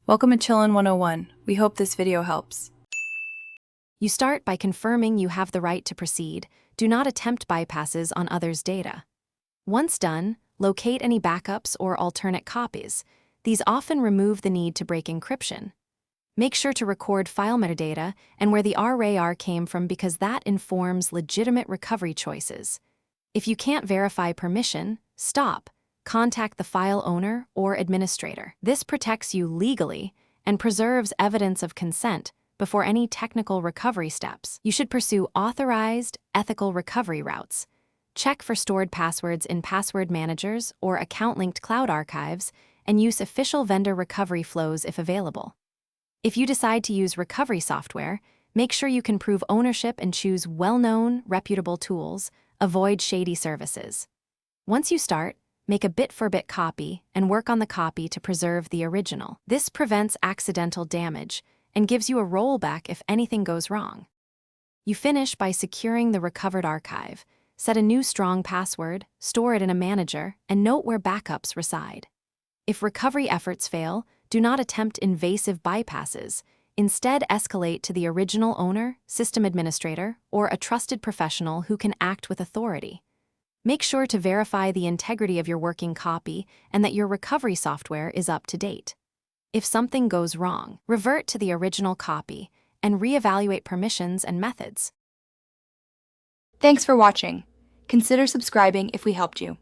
Welcome to Chillin' 101. We hope this video helps. You start by confirming you have the right to proceed. Do not attempt bypasses on others' data. Once done, locate any backups or alternate copies. These often remove the need to break encryption. Make sure to record file metadata and where the RAR came from because that informs legitimate recovery choices. If you can't verify permission, stop. Contact the file owner or administrator. This protects you legally and preserves evidence of consent before any technical recovery steps. You should pursue authorized, ethical recovery routes. Check for stored passwords in password managers or account-linked cloud archives and use official vendor recovery flows if available. If you decide to use recovery software, make sure you can prove ownership and choose well-known, reputable tools. Avoid shady services. Once you start, make a bit-for-bit copy and work on the copy to preserve the original. This prevents accidental damage and gives you a rollback if anything goes wrong. You finish by securing the recovered archive, set a new strong password, store it in a manager, and note where backups reside. If recovery efforts fail, do not attempt invasive bypasses. Instead, escalate to the original owner, system administrator, or a trusted professional who can act with authority. Make sure to verify the integrity of your working copy and that your recovery software is up to date. If something goes wrong, revert to the original copy and reevaluate permissions and methods. Thanks for watching. Consider subscribing if we helped you.